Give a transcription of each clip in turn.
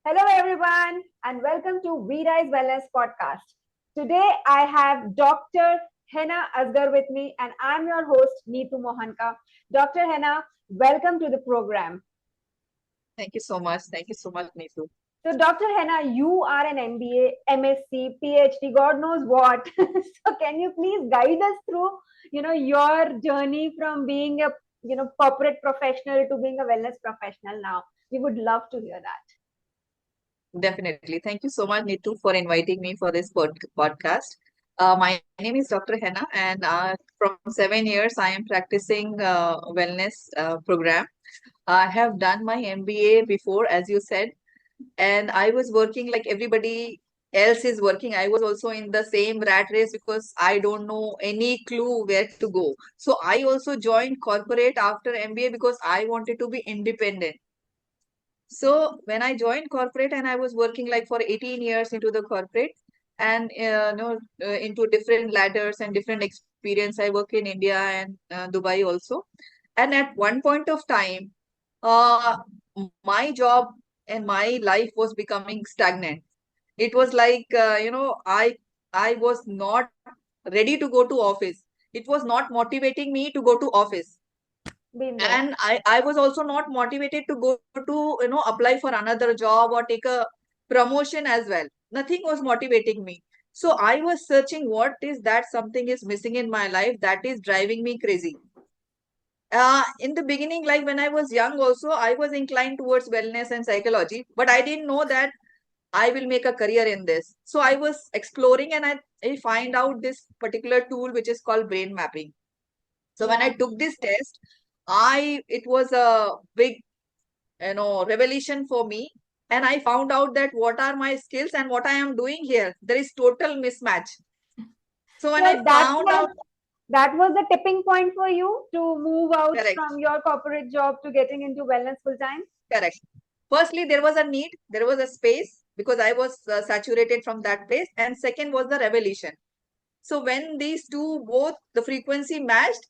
Hello, everyone, and welcome to We Rise Wellness podcast. Today, I have Dr. Hena Asghar with me, and I'm your host, Neetu Mohanka. Dr. Hena, welcome to the program. Thank you so much. Thank you so much, Neetu. So, Dr. Hena, you are an MBA, MSc, PhD, God knows what. So, can you please guide us through, your journey from being a, corporate professional to being a wellness professional now? We would love to hear that. Definitely. Thank you so much, Neetu, for inviting me for this podcast. My name is Dr. Hena, and from 7 years, I am practicing wellness program. I have done my MBA before, as you said, and I was working like everybody else is working. I was also in the same rat race because I don't know any clue where to go. So I also joined corporate after MBA because I wanted to be independent. So when I joined corporate and I was working like for 18 years into the corporate and into different ladders and different experience. I work in India and Dubai also. And at one point of time, uh, my job and my life was becoming stagnant. It was like I was not ready to go to office. It was not motivating me to go to office, Been there. and I was also not motivated to go to apply for another job or take a promotion as well. Nothing was motivating me. So I was searching what is that something is missing in my life that is driving me crazy. In the beginning, like when I was young also, I was inclined towards wellness and psychology, but I didn't know that I will make a career in this. So I was exploring, and I find out this particular tool which is called brain mapping. So when I Yeah. took this test, I it was a big revelation for me, and I found out that what are my skills and what I am doing here. There is total mismatch. So when I So that found was out, that was the tipping point for you to move out correct, from your corporate job to getting into wellness full time. correct. Firstly, there was a need, there was a space because I was saturated from that place, and second was the revelation. So when these two both the frequency matched,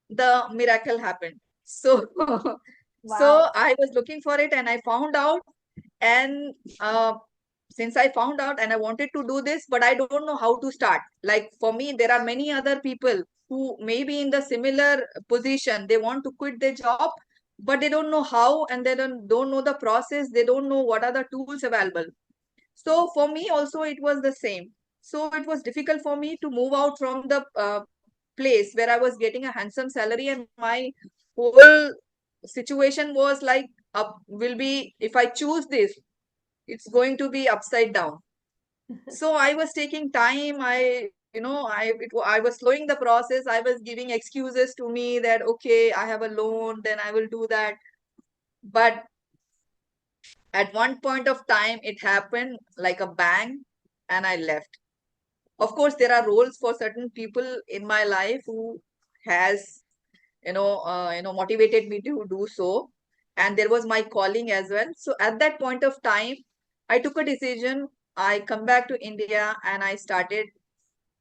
the miracle happened. So Wow. so I was looking for it and I found out. And since I found out and I wanted to do this, but I don't know how to start. Like for me, there are many other people who may be in the similar position. They want to quit their job, but they don't know how, and they don't know the process. They don't know what are the tools available. So for me also, it was the same. So it was difficult for me to move out from the place where I was getting a handsome salary, and my whole situation was like up will be if I choose this, it's going to be upside down. So I was taking time. I was slowing the process. I was giving excuses to me that okay, I have a loan, then I will do that. But at one point of time, it happened like a bang, and I left. Of course, there are roles for certain people in my life who has motivated me to do so, and there was my calling as well. So at that point of time, I took a decision. I come back to India and I started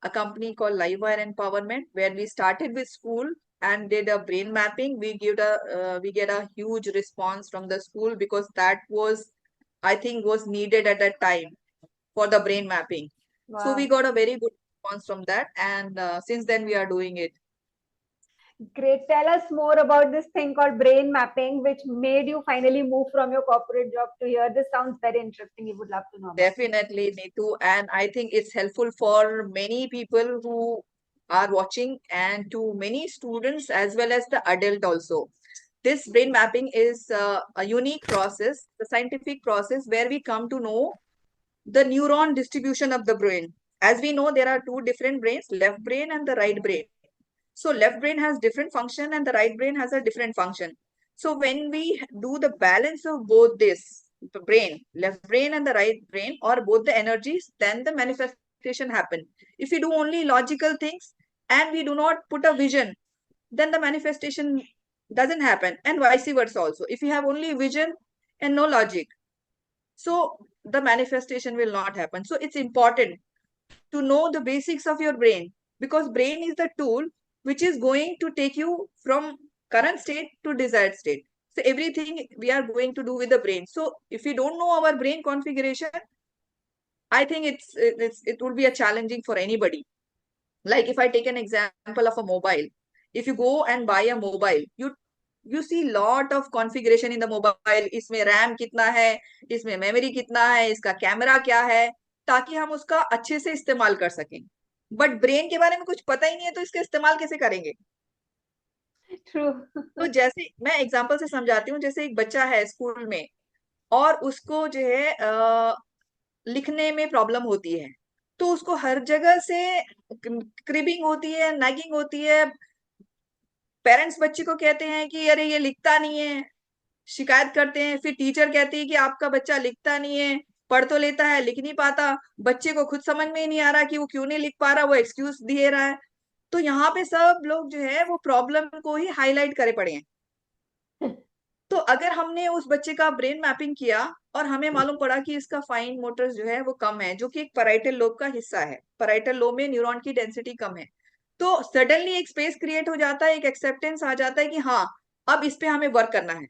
a company called Livewire Empowerment, where we started with school and did a brain mapping. We get a huge response from the school because that was, I think, was needed at that time for the brain mapping. So we Wow. got a very good response from that, and since then we are doing it. Great. Tell us more about this thing called brain mapping, which made you finally move from your corporate job to here. This sounds very interesting. We would love to know about it. Definitely, Neetu. And I think it's helpful for many people who are watching and to many students as well as the adult also. This brain mapping is a unique process, the scientific process where we come to know the neuron distribution of the brain. As we know, there are two different brains, left brain and the right brain. So left brain has different function and the right brain has a different function. So when we do the balance of both this, the brain, left brain and the right brain, or both the energies, then the manifestation happen. If we do only logical things and we do not put a vision, then the manifestation doesn't happen, and vice versa also. If you have only vision and no logic, so the manifestation will not happen. So it's important to know the basics of your brain, because brain is the tool which is going to take you from current state to desired state. So everything we are going to do with the brain. So if we don't know our brain configuration, I think it would be a challenging for anybody. Like if I take an example of a mobile, if you go and buy a mobile, you see lot of configuration in the mobile. इसमें RAM कितना है, इसमें memory कितना है, इसका camera क्या है, ताकि हम उसका अच्छे से इस्तेमाल कर सकें. बट ब्रेन के बारे में कुछ पता ही नहीं है, तो इसका इस्तेमाल कैसे करेंगे? True. तो जैसे मैं एग्जांपल से समझाती हूँ, जैसे एक बच्चा है स्कूल में और उसको जो है लिखने में प्रॉब्लम होती है, तो उसको हर जगह से क्रिबिंग होती है, नैगिंग होती है. पेरेंट्स बच्चे को कहते हैं कि अरे ये लिखता नहीं है, शिकायत करते हैं. फिर टीचर कहती है कि आपका बच्चा लिखता नहीं है, पढ़ तो लेता है, लिख नहीं पाता. बच्चे को खुद समझ में ही नहीं आ रहा कि वो क्यों नहीं लिख पा रहा, वो एक्सक्यूज दे रहा है. तो यहाँ पे सब लोग जो है वो प्रॉब्लम को ही हाईलाइट करे पड़े हैं. तो अगर हमने उस बच्चे का ब्रेन मैपिंग किया और हमें मालूम पड़ा कि इसका फाइन मोटर्स जो है वो कम है, जो कि एक पैराइटल लोब का हिस्सा है, पैराइटल लोब में न्यूरॉन की डेंसिटी कम है, तो सडनली एक स्पेस क्रिएट हो जाता है, एक एक्सेप्टेंस आ जाता है कि हाँ, अब इस पे हमें वर्क करना है.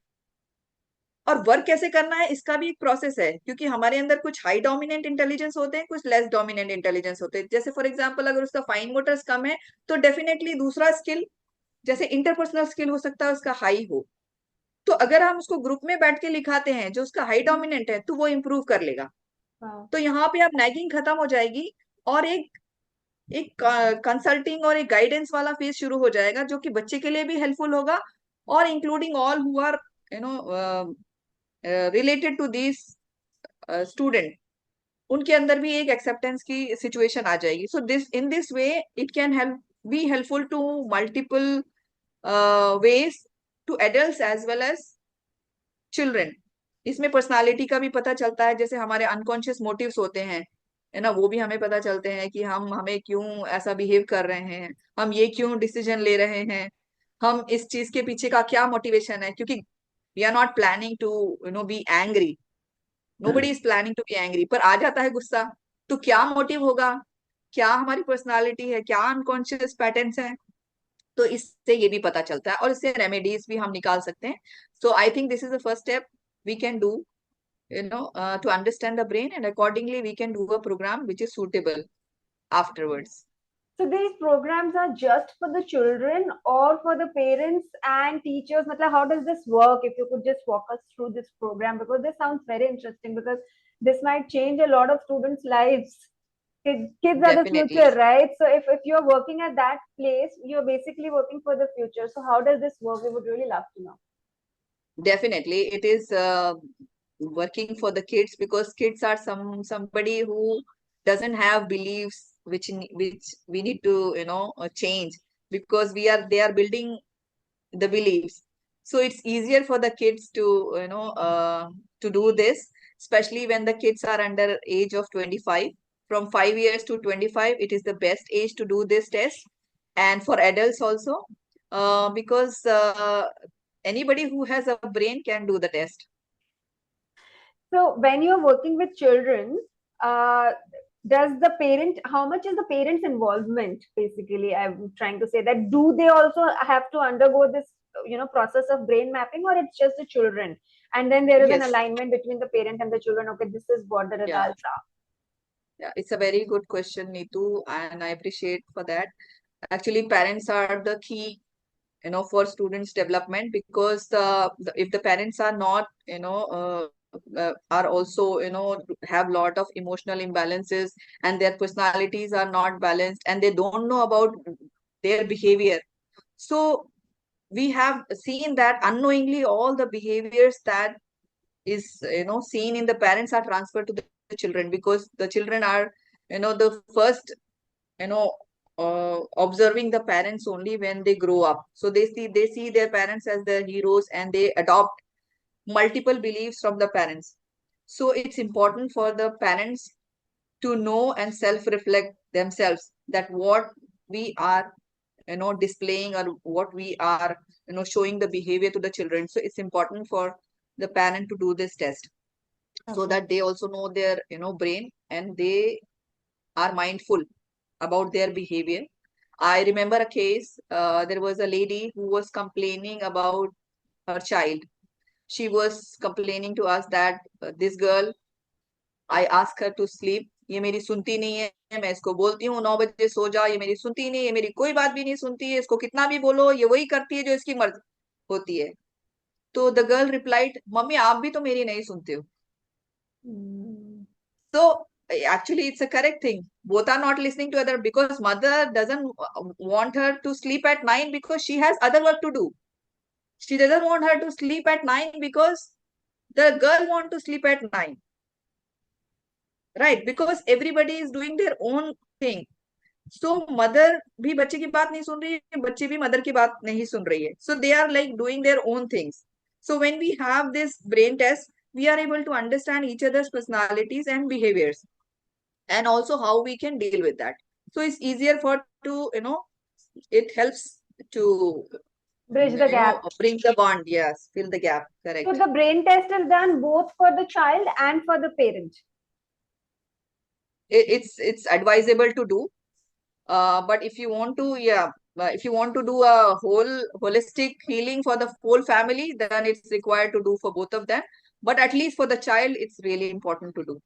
और वर्क कैसे करना है इसका भी एक प्रोसेस है, क्योंकि हमारे अंदर कुछ हाई डोमिनेंट इंटेलिजेंस होते हैं, कुछ लेस डोमिनेंट इंटेलिजेंस होते हैं. जैसे फॉर एग्जाम्पल अगर उसका फाइन मोटर्स कम है, तो डेफिनेटली दूसरा स्किल, जैसे इंटरपर्सनल स्किल हो सकता है उसका हाई हो. तो अगर हम उसको ग्रुप में बैठ के लिखाते हैं जो उसका हाई डोमिनेंट है, तो वो इम्प्रूव कर लेगा. Wow. तो यहाँ पे अब नैगिंग खत्म हो जाएगी और एक एक कंसल्टिंग और एक गाइडेंस वाला फेज शुरू हो जाएगा, जो कि बच्चे के लिए भी हेल्पफुल होगा, और including all who are you know related to this student, उनके अंदर भी एक एक्सेप्टेंस की सिचुएशन आ जाएगी. So this in this way it can help be helpful to multiple ways to adults as well as children. इसमें personality का भी पता चलता है, जैसे हमारे अनकॉन्शियस मोटिव्स होते हैं, है ना, वो भी हमें पता चलते हैं कि हम हमें क्यों ऐसा बिहेव कर रहे हैं, हम ये क्यों डिसीजन ले रहे हैं, हम इस चीज के पीछे का क्या मोटिवेशन है. क्योंकि we are not planning to be angry, nobody is planning to be angry, पर आ जाता है गुस्सा. तो क्या मोटिव होगा, क्या हमारी पर्सनालिटी है, क्या अनकॉन्शियस पैटर्न्स हैं. तो इससे ये भी पता चलता है और इससे रेमेडीज भी हम निकाल सकते हैं. So I think this is the first step we can do, to understand the brain, and accordingly we can do a program which is suitable afterwards. So these programs are just for the children or for the parents and teachers? Matlab, how does this work? If you could just walk us through this program, because this sounds very interesting, because this might change a lot of students' lives. Kids are the Definitely, future, right? So if you're working at that place, you're basically working for the future. So how does this work? We would really love to know. definitely it is working for the kids, because kids are somebody who doesn't have beliefs which we need to change, because they are building the beliefs. So it's easier for the kids to to do this, especially when the kids are under age of 25. From 5 years to 25, it is the best age to do this test. And for adults also, because anybody who has a brain can do the test. So when you're working with children, uh, does the parent, how much is the parent's involvement? Basically, I'm trying to say that, do they also have to undergo this, process of brain mapping, or it's just the children? And then there is an Yes. alignment between the parent and the children. Okay, this is what the Yeah. results are. Yeah, it's a very good question, Neetu, and I appreciate for that. Actually, parents are the key, for students development, because if the parents are not are also have lot of emotional imbalances, and their personalities are not balanced, and they don't know about their behavior. So we have seen that unknowingly all the behaviors that is seen in the parents are transferred to the children, because the children are the first you know observing the parents only when they grow up. So they see their parents as their heroes, and they adopt multiple beliefs from the parents. So it's important for the parents to know and self reflect themselves, that what we are displaying, or what we are showing the behavior to the children. So it's important for the parent to do this test, so Okay. that they also know their brain, and they are mindful about their behavior. I remember a case. There was a lady who was complaining about her child. she was complaining to us that this girl, I ask her to sleep, ये मेरी सुनती नहीं है, मैं इसको बोलती हूँ 9 बजे सो जा, ये मेरी सुनती नहीं है, ये मेरी कोई बात भी नहीं सुनती है, इसको कितना भी बोलो ये वही करती है जो इसकी मर्जी होती है. तो द गर्ल रिप्लाइड, मम्मी आप भी तो मेरी नहीं सुनते हो. Hmm. So actually, it's a correct thing. Both are not listening to other because mother doesn't want her to sleep at 9 because she has other work to do. She doesn't want her to sleep at 9 because the girl want to sleep at 9. Right? Because everybody is doing their own thing. So mother भी बच्चे की बात नहीं सुन रही है, बच्चे भी mother की बात नहीं सुन रही है. So they are like doing their own things. So when we have this brain test, we are able to understand each other's personalities and behaviors, and also how we can deal with that. So it's easier for to, it helps to, Bridge the gap. bring the bond. Yes, fill the gap. So Correct. the brain test is done both for the child and for the parent. It's advisable to do. But if you want to, yeah, if you want to do a whole holistic healing for the whole family, then it's required to do for both of them. But at least for the child, it's really important to do.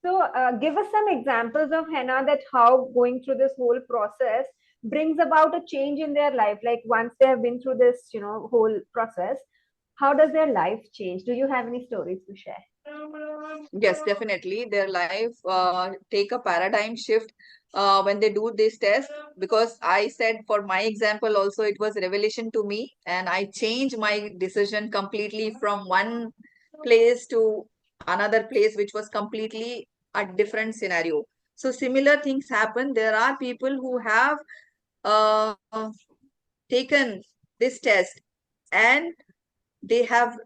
So give us some examples of Hena, that how going through this whole process brings about a change in their life. Like once they have been through this, whole process, how does their life change? Do you have any stories to share? Yes, definitely. Their life take a paradigm shift when they do this test. Because I said for my example also, it was revelation to me, and I changed my decision completely from one place to another place, which was completely a different scenario. So similar things happen. There are people who have uh, taken this test, and they have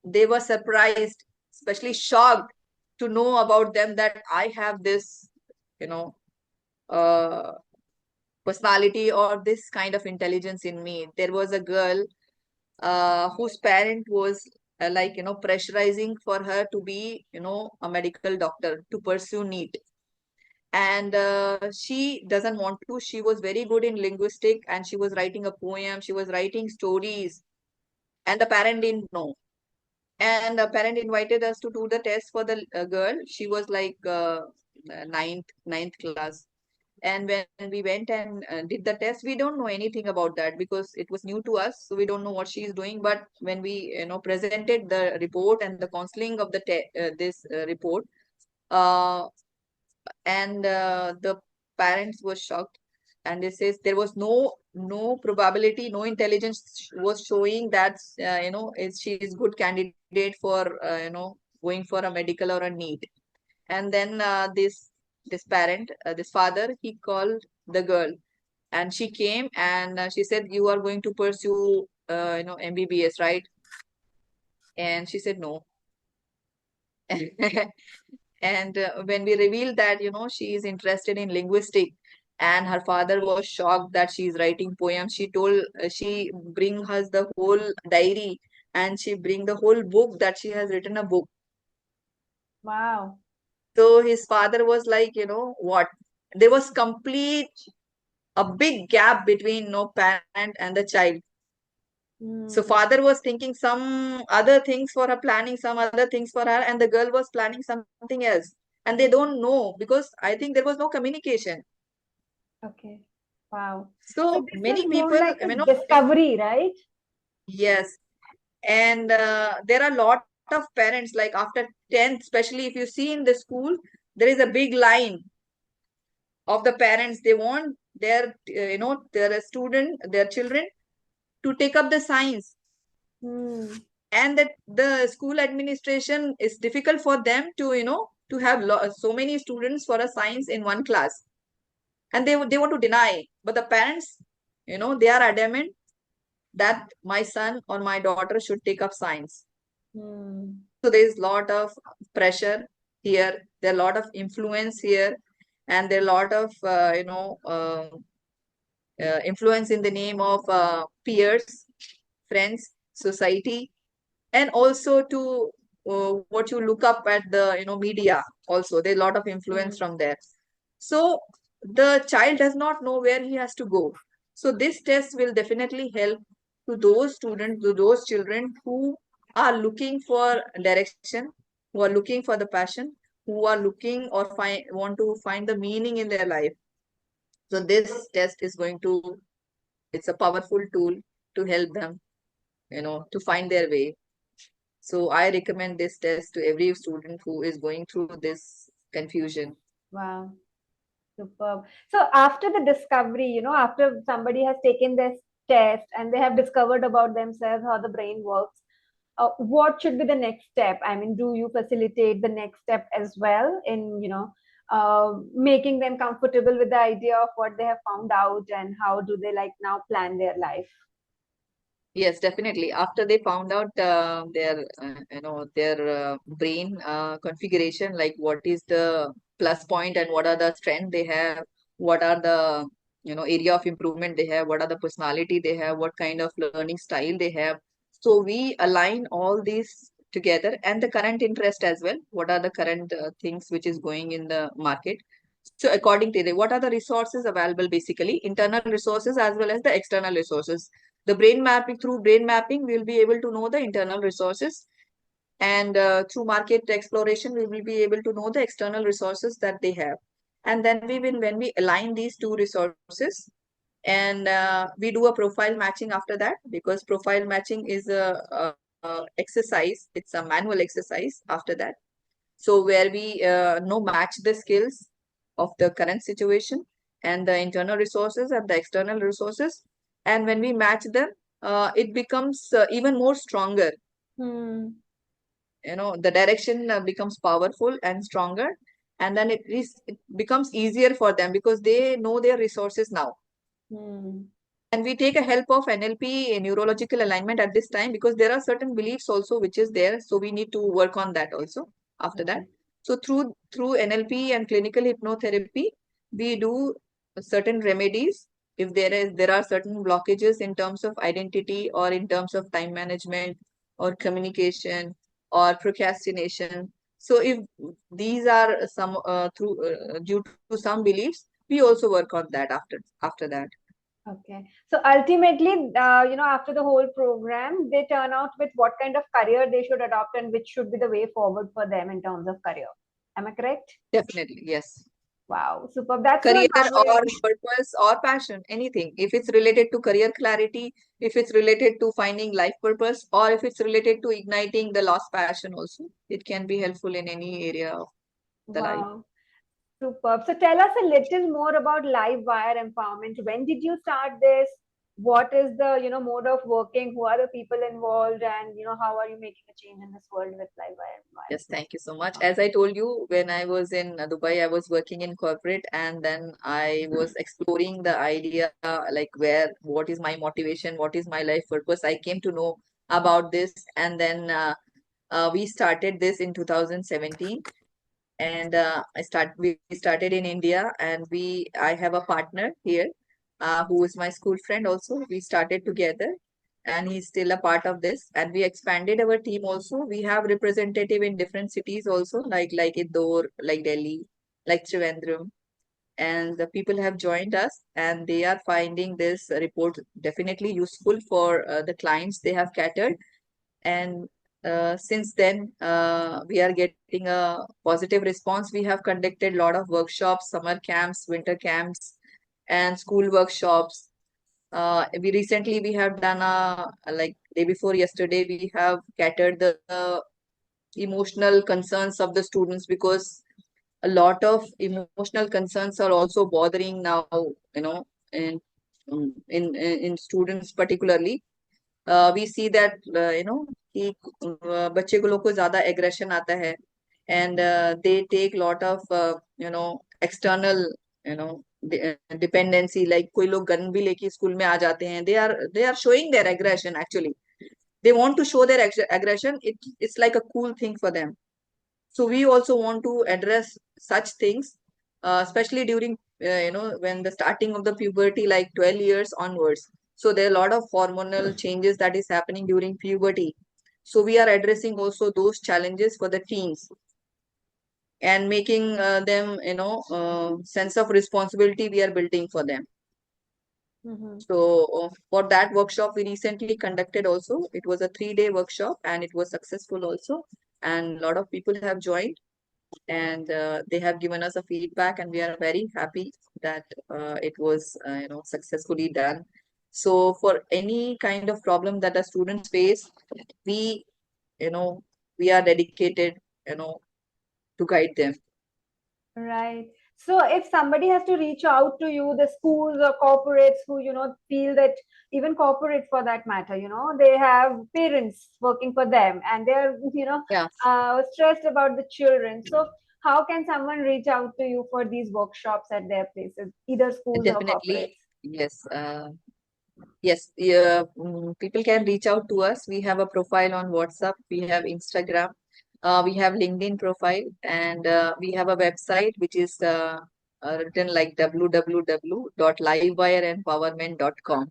they were surprised, especially shocked to know about them that I have this, you know uh, personality or this kind of intelligence in me. There was a girl whose parent was like, pressurizing for her to be, a medical doctor, to pursue NEET. And she doesn't want to. She was very good in linguistic, and she was writing a poem, she was writing stories, and the parent didn't know. And a parent invited us to do the test for the girl. She was like ninth class. And when we went and did the test, we don't know anything about that because it was new to us. So we don't know what she is doing. But when we, presented the report and the counseling of this report, uh, and the parents were shocked, and it says there was no probability, no intelligence was showing that she is good candidate for going for a medical or a NEET. And then this parent, this father, he called the girl, and she came, and she said, you are going to pursue MBBS, right? And she said no. And when we revealed that, she is interested in linguistic, and her father was shocked that she is writing poems. She told, she bring us the whole diary, and she bring the whole book, that she has written a book. Wow. So his father was like, what? There was complete a big gap between no parent and the child. So Hmm. father was thinking some other things for her, planning some other things for her, and the girl was planning something else. And they don't know because I think there was no communication. Okay. Wow. So So this many is more people, like a discovery, right? yes. And there are a lot of parents, like after 10th, especially if you see in the school, there is a big line of the parents. They want their student, their children to take up the science, Hmm. and that the school administration is difficult for them to to have so many students for a science in one class, and they want to deny, but the parents, they are adamant that my son or my daughter should take up science. Hmm. So there is lot of pressure here, there are a lot of influence here, and there are a lot of influence in the name of peers, friends, society, and also to what you look up at the media. Also there's a lot of influence Hmm. from there. So the child does not know where he has to go. So this test will definitely help to those students, to those children who are looking for direction, who are looking for the passion, who are looking or want to find the meaning in their life. So this test is going to, it's a powerful tool to help them, to find their way. So I recommend this test to every student who is going through this confusion. Wow. Superb. So after the discovery, after somebody has taken this test and they have discovered about themselves how the brain works, what should be the next step? I mean, do you facilitate the next step as well in, making them comfortable with the idea of what they have found out, and how do they like now plan their life? Yes, definitely. After they found out their brain configuration, like what is the plus point and what are the strength they have, what are the area of improvement they have, what are the personality they have, what kind of learning style they have. So we align all these together and the current interest as well. What are the current things which is going in the market? So according to what are the resources available, basically internal resources as well as the external resources. The brain mapping, through brain mapping, we'll be able to know the internal resources, and through market exploration, we will be able to know the external resources that they have. And then when we align these two resources, and we do a profile matching after that, because profile matching is a exercise. It's a manual exercise after that. So where we match the skills of the current situation and the internal resources and the external resources. And when we match them, it becomes even more stronger. Hmm. The direction becomes powerful and stronger. And then it becomes easier for them because they know their resources now. Hmm. And we take a help of NLP, neurological alignment, at this time, because there are certain beliefs also which is there. So we need to work on that also after that. Okay. So through NLP and clinical hypnotherapy, we do certain remedies. If there are certain blockages in terms of identity or in terms of time management or communication or procrastination. So if these are some through due to some beliefs, we also work on that after that. Okay. So ultimately, after the whole program, they turn out with what kind of career they should adopt and which should be the way forward for them in terms of career. Am I correct? Definitely, yes. Wow, superb. That's so Career or inspiring. purpose or passion, anything. If it's related to career clarity, if it's related to finding life purpose, or if it's related to igniting the lost passion also, it can be helpful in any area of the life. Wow, superb. So tell us a little more about live wire empowerment. When did you start this? What is the, mode of working? Who are the people involved? And, how are you making a change in this world with live wire Yes, thank you so much. As I told you, when I was in Dubai, I was working in corporate, and then I was exploring the idea, like what is my motivation, what is my life purpose. I came to know about this, and then we started this in 2017. And we started in India, and I have a partner here, who is my school friend also. We started together, and he's still a part of this. And we expanded our team also. We have representative in different cities also, like Indore, like Delhi, like Trivandrum. And the people have joined us, and they are finding this report definitely useful for the clients they have catered. And since then, we are getting a positive response. We have conducted a lot of workshops, summer camps, winter camps, and school workshops. We have done like day before yesterday, we have catered the emotional concerns of the students, because a lot of emotional concerns are also bothering now, you know, in in students particularly. We see that कि बच्चे को लोग को ज्यादा aggression आता है, and they take lot of external dependency, like कोई लोग गन भी लेके स्कूल में आ जाते हैं. They are showing their aggression. Actually, they want to show their aggression. It's like a cool thing for them. So we also want to address such things, especially during when the starting of the puberty, like 12 years onwards. So there are a lot of hormonal changes that is happening during puberty. So we are addressing also those challenges for the teens, and making them sense of responsibility we are building for them. Mm-hmm. So for that workshop, we recently conducted also. It was a 3-day workshop and it was successful also. And a lot of people have joined and they have given us a feedback and we are very happy that it was successfully done. So for any kind of problem that the students face, we you know we are dedicated to guide them. Right. So if somebody has to reach out to you, the schools or corporates who, feel that, even corporate for that matter, they have parents working for them and they're, Yeah, stressed about the children. So how can someone reach out to you for these workshops at their places, either schools or definitely. corporates? Yes. Yes, yeah, people can reach out to us. We have a profile on WhatsApp, we have Instagram, we have LinkedIn profile, and we have a website which is written like www.livewireempowerment.com.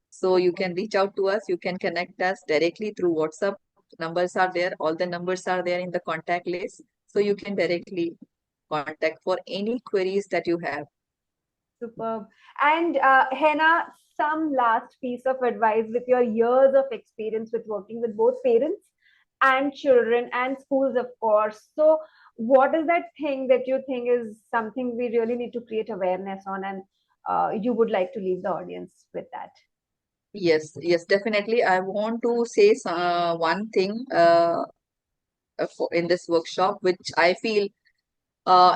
So you Super. can reach out to us, you can connect us directly through WhatsApp. Numbers are there, all the numbers are there in the contact list. So you can directly contact for any queries that you have. Superb. And Hena, some last piece of advice with your years of experience with working with both parents and children and schools, of course. So, what is that thing that you think is something we really need to create awareness on, and you would like to leave the audience with that? Yes, yes, definitely. I want to say one thing in this workshop, which I feel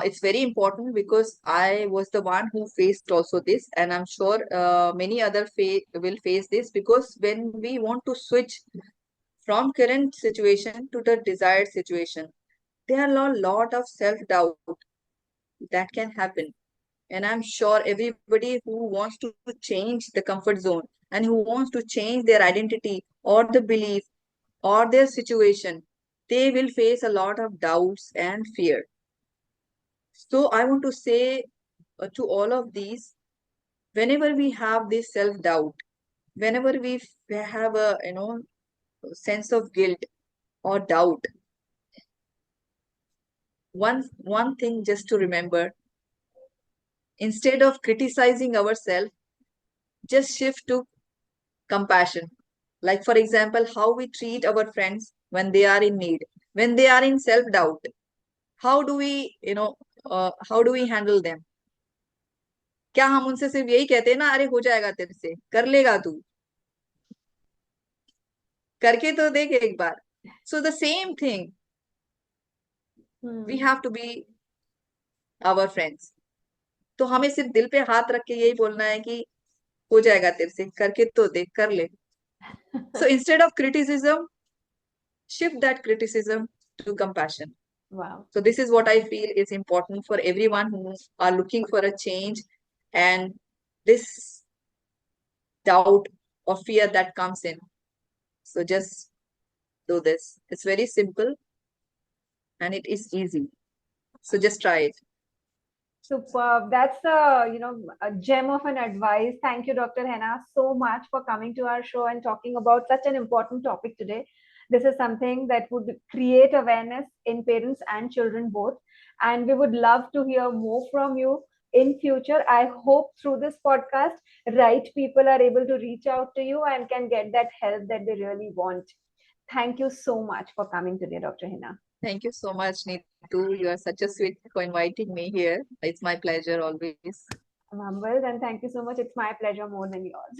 it's very important because I was the one who faced also this, and I'm sure many other will face this because when we want to switch from current situation to the desired situation, there are a lot of self-doubt that can happen. And I'm sure everybody who wants to change the comfort zone and who wants to change their identity or the belief or their situation, they will face a lot of doubts and fear. So I want to say to all of these, whenever we have this self doubt, whenever we have a sense of guilt or doubt, one thing just to remember, instead of criticizing ourselves, just shift to compassion. Like for example, how we treat our friends when they are in need, when they are in self doubt. How do we how do we handle them? क्या हम उनसे सिर्फ यही कहते हैं ना, अरे हो जाएगा तेरे से, कर लेगा तू, करके तो देख एक बार. So the same thing, we Hmm. have to be our friends. तो हमें सिर्फ दिल पे हाथ रख के यही बोलना है कि हो जाएगा तेरे से, करके तो देख, कर ले. So instead of criticism, shift that criticism to compassion. Wow. So this is what I feel is important for everyone who are looking for a change, and this doubt or fear that comes in. So just do this. It's very simple and it is easy. So just try it. Superb. That's a gem of an advice. Thank you, Dr. Hena, so much for coming to our show and talking about such an important topic today. This is something that would create awareness in parents and children both. And we would love to hear more from you in future. I hope through this podcast, right people are able to reach out to you and can get that help that they really want. Thank you so much for coming today, Dr. Hena. Thank you so much, Neetu. You are such a sweet for inviting me here. It's my pleasure always. I'm humbled and thank you so much. It's my pleasure more than yours.